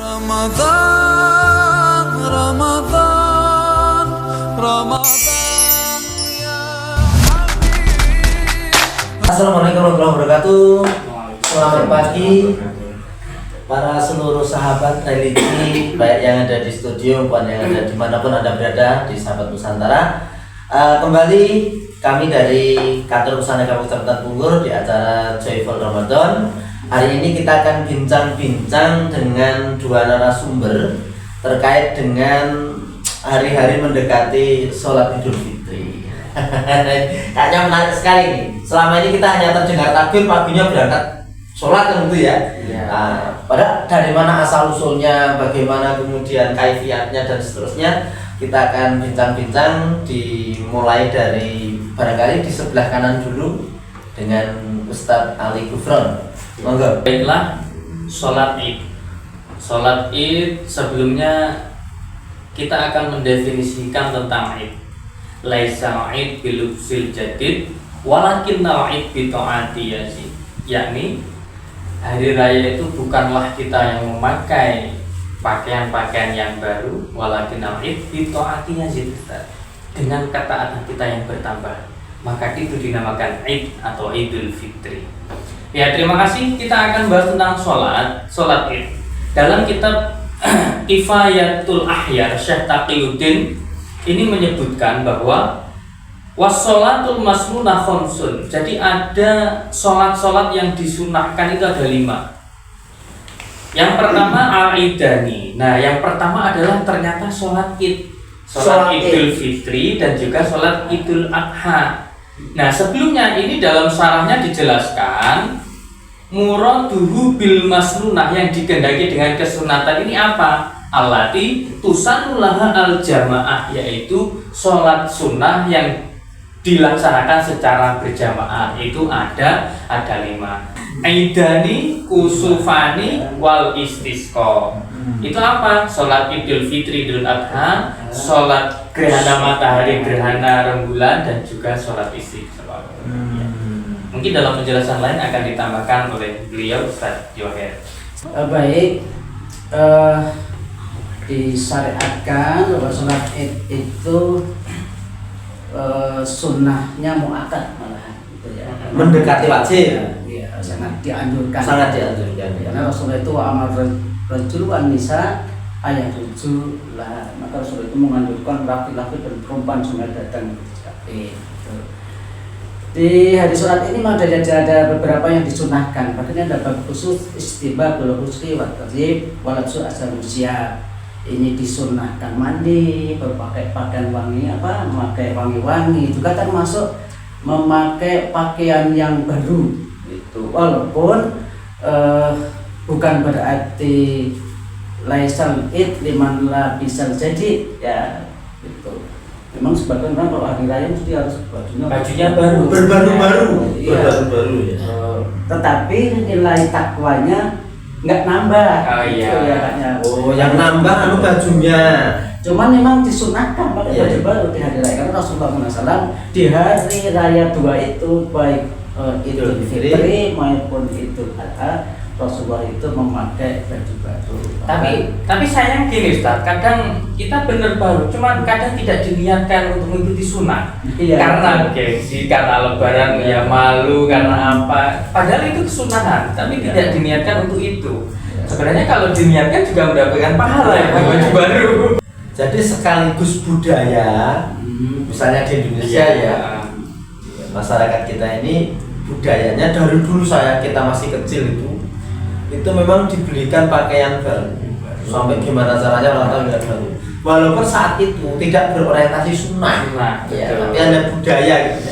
Ramadan, Ramadan, Ramadan ya Habib. Assalamualaikum warahmatullahi wabarakatuh. Selamat pagi para seluruh sahabat religi, baik yang ada di studio maupun yang ada dimanapun Anda berada di Sahabat Nusantara. Kembali kami dari Kantor Pusana Kabupaten Bogor di acara Joyful Ramadan. Hari ini kita akan bincang-bincang dengan dua narasumber terkait dengan hari-hari mendekati sholat Idul Fitri. Kayaknya menarik sekali nih. Selama ini kita hanya terdengar takbir, paginya berangkat sholat kan gitu ya. Pada dari mana asal usulnya, bagaimana kemudian kaifiatnya dan seterusnya, kita akan bincang-bincang dimulai dari barangkali di sebelah kanan dulu dengan Ustadz Ali Gufron. Monggo. Baiklah, sholat id. Sholat id sebelumnya kita akan mendefinisikan tentang id. Laisa id bilubsil jadid, walakin id bitaati yazid. Yakni hari raya itu bukanlah kita yang memakai pakaian-pakaian yang baru, walakin id bitaati yazid. Dengan ketaatan kita yang bertambah, maka itu dinamakan id atau Idul Fitri. Ya, terima kasih. Kita akan bahas tentang sholat id. Dalam kitab Kifayatul Ahyar Syekh Taqiyuddin ini menyebutkan bahwa wassolatul masnunah khomsun. Jadi ada sholat yang disunahkan itu ada 5. Yang pertama al-idani. Nah, yang pertama adalah ternyata sholat id, sholat Idul Fitri dan juga sholat Idul Adha. Nah, sebelumnya ini dalam syarahnya dijelaskan muraduhu bil masnunah, yang digendaki dengan kesunatan ini apa? Allati tusanulaha al jamaah, yaitu sholat sunnah yang dilaksanakan secara berjamaah. Itu ada 5. Aidani, kusufani, wal istisqa. Itu apa? Sholat Idul Fitri, Idul Adha, sholat gerhana matahari, gerhana rembulan, dan juga sholat istisqa. Mungkin dalam penjelasan lain akan ditambahkan oleh beliau Ustaz Joher. Baik, disyariatkan bahwa sholat id itu sunnahnya muakkad malahan, gitu ya. Mendekati wajib. Ya, sangat dianjurkan. Sangat dianjurkan. Karena Rasulullah itu amar rajul wan nisa ayat 7 lah. Maka Rasulullah itu menganjurkan laki-laki dan perempuan semua datang ketika id. Di hari sholat ini memang ada beberapa yang disunahkan. Makanya ada bab khusus istibabul husni wa tazib walabsu asal usia. Ini disunahkan mandi, berpakai pakaian wangi, memakai wangi-wangi, juga termasuk memakai pakaian yang baru. Itu walaupun bukan berarti laisal id liman la bisal jadi ya gitu. Memang sebagian orang kalau hari raya mesti harus bajunya baru, berbaru-baru, Iya. Berbaru-baru ya. Tetapi nilai takwanya nggak nambah. Oh iya. Gitu ya, katanya. Oh, yang nambah bajunya. Cuman memang disunahkan pakai Iya. baju baru di hari raya, karena Rasulullah SAW di hari raya 2 itu baik Idul Fitri maupun Idul Adha, Rasulullah itu memakai baju baru. Tapi sayang gini Ustaz, kadang kita bener baru, cuman kadang tidak diniatkan untuk mengikuti sunnah. Iya. Karena gengsi, karena lebaran, ya malu, karena apa. Padahal itu kesunahan, tapi tidak diniatkan untuk itu. Sebenarnya kalau diniatkan juga mendapatkan pahala ya, baju baru. Jadi sekaligus budaya, misalnya di Indonesia ya, masyarakat kita ini budayanya dari dulu kita masih kecil itu memang dibelikan pakaian baru. Sampai gimana caranya orang tahu nggak baru. Walaupun saat itu tidak berorientasi sunnah, ya, tapi ada budaya gitu.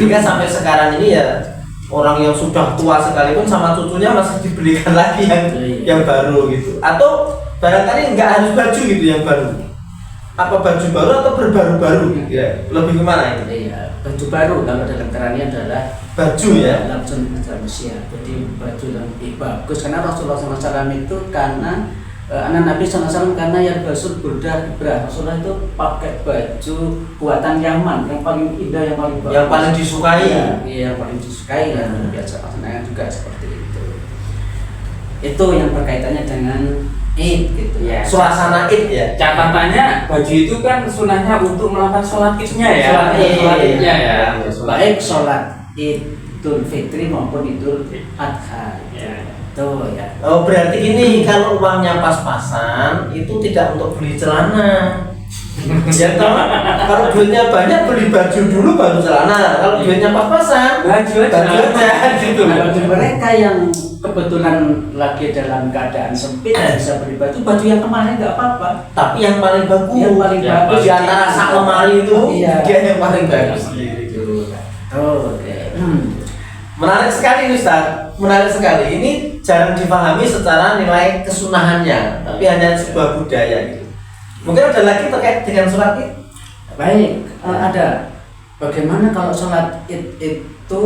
Jika sampai sekarang ini ya orang yang sudah tua sekalipun sama cucunya masih dibelikan lagi yang baru gitu. Atau barangkali nggak harus baju gitu yang baru. Apa baju baru atau berbaru-baru gitu ya? Lebih kemana itu? Iya, baju baru kalau dalam terangnya adalah baju ya. Langsung manusia. Jadi baju yang lebih bagus, karena Rasulullah SAW itu karena anak Nabi SAW karena yang basul burdah ibrah. Rasulullah itu pakai baju buatan Yaman yang paling indah, yang paling bagus, Yang paling disukai. Iya, yang paling disukai yang biasa pasangan juga seperti itu. Itu yang berkaitannya dengan Id gitu Ya. Suasana Id ya. Catatannya baju itu kan sunahnya untuk melakukan sholat idnya ya. Sholat Id. Sholat idnya ya. baik sholat Idul Fitri maupun Idul Adha. Ya. Tuh ya. Oh berarti gini, kalau uangnya pas-pasan itu tidak untuk beli celana. Ya toh, kalau duitnya banyak beli baju dulu baru celana. Kalau duitnya pas-pasan Baju baju aja gitu. Nah, bagi mereka yang kebetulan lagi dalam keadaan sempit dan bisa beli baju yang kemarin nggak apa-apa. Tapi yang paling bagus, Yang paling Yang bagus di antara sak lemari itu Iya. dia yang paling bagus. Oh, oke. Menarik sekali Ustaz, menarik sekali. Ini jarang dipahami secara nilai kesunahannya, tapi hanya sebuah budaya gitu. Mungkin ada lagi terkait dengan sholat Id. Baik, ada. Bagaimana kalau sholat Id itu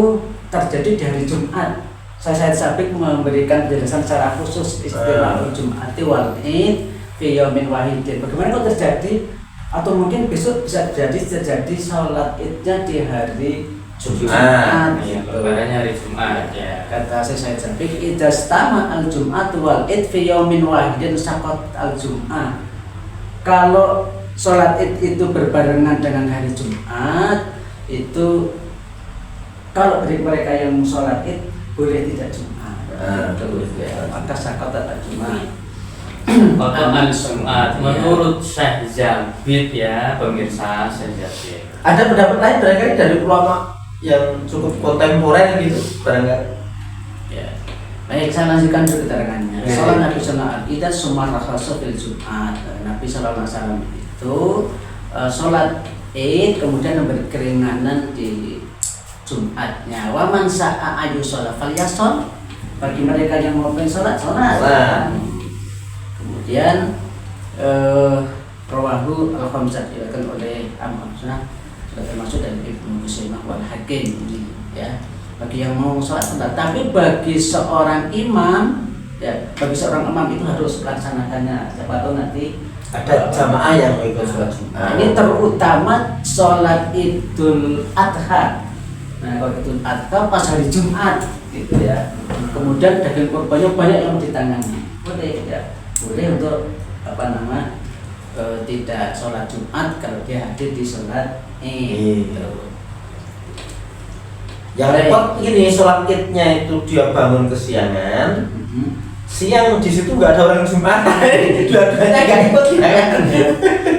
terjadi di hari Jumat? Saya Sabik memberikan penjelasan secara khusus istilah Jumati wal Id fi yaumin wahidin. Bagaimana kalau terjadi atau mungkin besok bisa terjadi sholat Idnya di hari Jumat. Iya, Gitu. lebarannya hari Jumat ya. Kata saya Sabik, idza stama al Jumat wal Id fi yaumin wahidin saqat al Jum'ah. Kalau sholat Id itu berbarengan dengan hari Jumat, itu kalau dari mereka yang sholat Id boleh tidak Jumat. Terus ya, maka saqat al Jum'ah. Qata al-Jumat menurut Syekh Zabid ya, pemirsa Syekh Zabid. Ada pendapat lain barangkali dari ulama yang cukup kontemporer gitu barangkali. Ya. Baik, saya lanjutkan dulu keterangannya. Ya. Sholat Nabi Sallallahu Alaihi Wasallam sumar rakhasa fil Jumat. Nabi Sallallahu Alaihi Wasallam itu sholat Id kemudian memberi keringanan di Jumatnya. Wa man sa'a ayu sholat falyashol. Bagi mereka yang mau sholat. Kemudian rawahu al-khamsah diriwayatkan oleh Ahmad termasuk dari Ibnu Huzaimah wal Hakim ini ya. Bagi yang mau sholat sholat, tapi bagi seorang imam ya, bagi seorang imam itu harus melaksanakannya. Siapa tahu nanti Ada jamaah yang ikut sholat Jumat. nah, ini terutama sholat Idul Adha. Nah, kalau Idul Adha pas hari Jumat gitu ya. Kemudian daging kurbannya banyak yang ditangani. Boleh ya. Boleh untuk tidak sholat Jumat kalau dia hadir di sholat Id. Yang repot ini sholat Idnya itu dia bangun kesiangan, siang di situ nggak ada orang Jumat, dua-duanya nggak ikut ya kan?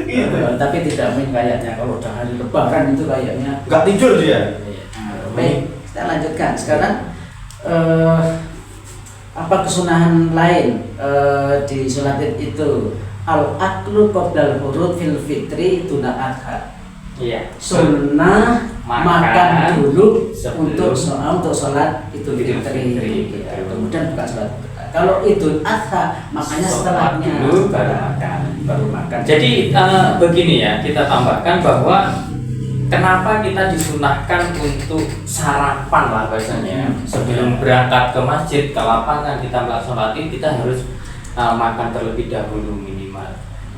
Gitu. Tapi tidak main kayaknya kalau udah hari Lebaran itu kayaknya Nggak tidur dia. baik, kita lanjutkan sekarang. Apa kesunahan lain di sholat Id itu? Al-aklu qoblal hurud fil fitri tuna adha. Iya. Sunnah makan dulu sebelum untuk sholat Idul Fitri. Ya, kemudian bukan sholat. Kalau Idul Adha makanya Sholat setelahnya dulu baru makan. Jadi begini ya, kita tambahkan bahwa kenapa kita disunahkan untuk sarapan lah bahasanya. Sebelum berangkat ke masjid, ke lapangan kita melaksanakan Id, kita harus makan terlebih dahulu minimal.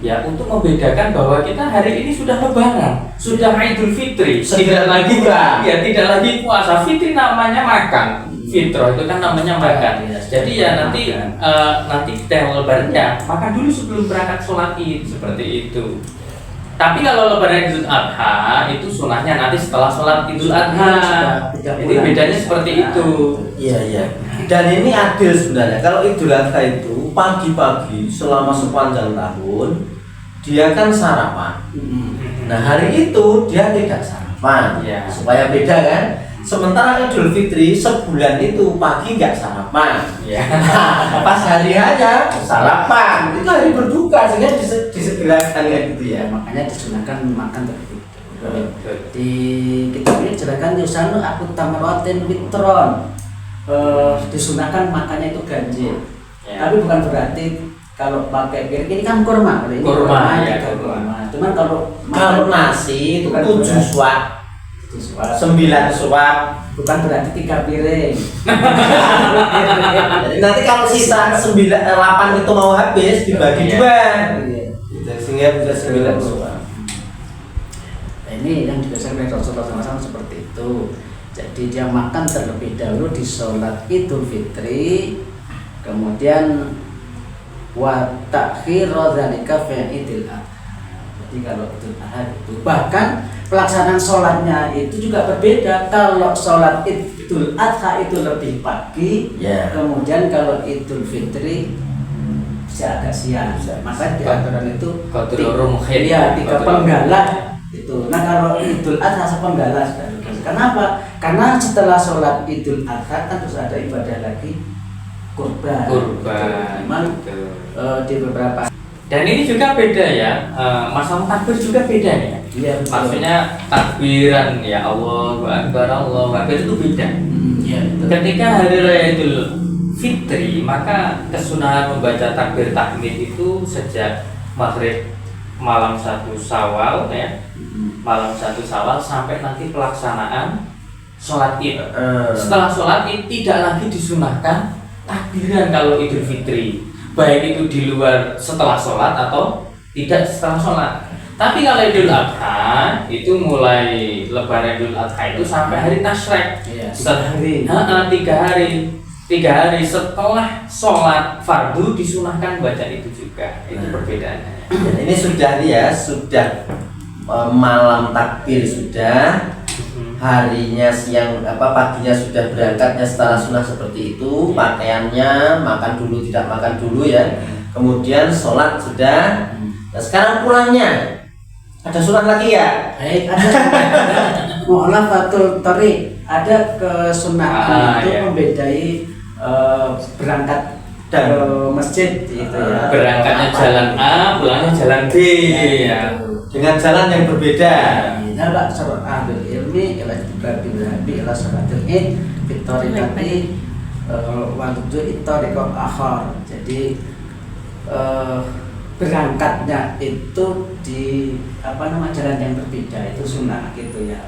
Ya, untuk membedakan bahwa kita hari ini sudah Lebaran, sudah Idul Fitri, tidak lagi tidak lagi puasa. Fitri namanya makan, fitro itu kan namanya makan. Jadi ya nanti kita yang Lebarannya makan dulu sebelum berangkat sholat Id seperti itu. Tapi kalau Lebaran Idul Adha itu sunahnya nanti setelah sholat Idul Adha. Jadi bedanya seperti itu. Iya. Dan ini adil sebenarnya. Kalau Idul Adha itu pagi-pagi selama sepanjang tahun dia kan sarapan. Nah hari itu dia tidak sarapan, Iya. supaya beda kan. Sementara Idul Fitri sebulan itu pagi nggak sarapan. Ya. Pas hari hanya sarapan. Itu hari berbuka sehingga disegerakan ya gitu ya. makanya disunahkan makan terlebih dahulu. Di kitab ini jelaskan yusanu aku tamaratin witron. Disunahkan makannya itu ganjil. Ya. Tapi bukan berarti kalau pakai piring ini kan kurma. Kalau ini Kurma, ya, juga kurma. Cuman kalau Kalau nasi itu bukan 7 beras. suap, 9 suap. bukan berarti 3 piring. Nanti kalau sisa 8 itu mau habis dibagi Iya. 2. Gitu, sehingga bisa 9 suap. Nah, ini yang dibiasakan oleh Rasulullah SAW seperti itu. Jadi dia makan terlebih dahulu di sholat Idul Fitri, kemudian wa ta'khiru dzalika fi Idul Adha. Jadi kalau Idul Adha itu bahkan pelaksanaan sholatnya itu juga berbeda. Kalau sholat Idul Adha itu lebih pagi, Ya. kemudian kalau Idul Fitri bisa agak siang. Maka di aturan itu Qadrarul mukhid. iya 3 penggalah itu. Nah kalau Idul Adha sepenggalah. Kenapa? Karena setelah sholat Idul Adha kan terus ada ibadah lagi kurban. Memang Betul. di beberapa. Dan ini juga beda ya, masalah takbir juga beda ya. Iya, betul. Maksudnya takbiran ya Allahu Akbar, Allahu Akbar itu beda. Iya, betul. Ketika hari raya Idul Fitri, maka kesunahan membaca takbir tahmid itu sejak maghrib malam 1 Syawal ya, malam 1 Syawal sampai nanti pelaksanaan sholat Id. Setelah sholat Id tidak lagi disunahkan takbiran kalau Idul Fitri, baik itu di luar setelah sholat atau tidak setelah sholat. Tapi kalau Idul Adha itu mulai Lebaran Idul Adha itu sampai hari Tasyrik. Iya, 3 hari. 3 hari setelah sholat fardu disunahkan baca itu juga. Itu perbedaannya. Dan ini sudah sudah malam takbir sudah, harinya siang paginya sudah berangkatnya setelah sunnah seperti itu, pakaiannya makan dulu tidak makan dulu ya, kemudian sholat sudah. Nah sekarang pulangnya ada sunnah lagi ya. Baik, ada mu'alafatul thariq, ada kesunahan itu iya. membedai berangkat Dan ke masjid gitu ya. Berangkatnya jalan A, pulangnya jalan B ya. dengan jalan yang berbeda. Nah, Pak, sahabat ahlul ilmi ila istiqrabil habi ila salatil id fitorikati waktu itorikot akhar. Jadi berangkatnya itu di jalan yang berbeda, itu sunnah gitu ya.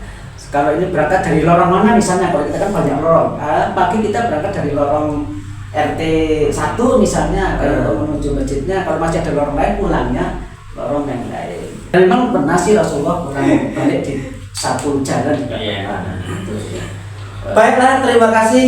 Kalau ini berangkat dari lorong mana misalnya, kalau kita kan banyak lorong, pagi kita berangkat dari lorong RT 1 misalnya kalau menuju masjidnya, kalau masih ada lorong lain pulangnya lorong yang lain. Dan memang pernah sih Rasulullah pulang balik di satu jalan juga pernah. Gitu ya. Baiklah, terima kasih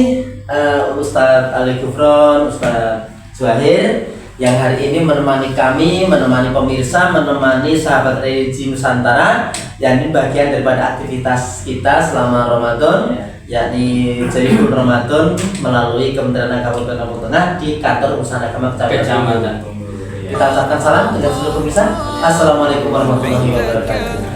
Ustadz Ali Gufron, Ustadz Zuhair yang hari ini menemani kami, menemani pemirsa, menemani sahabat religi Nusantara, yang ini bagian daripada aktivitas kita selama Ramadan, yakni Jahiful Ramadan melalui Kementerian Agama Kabupaten Tengah di kantor Usaha Agama Kecamatan. Kecamatan. Kita ucapkan salam dengan seluruh pemirsa. Assalamualaikum warahmatullahi wabarakatuh.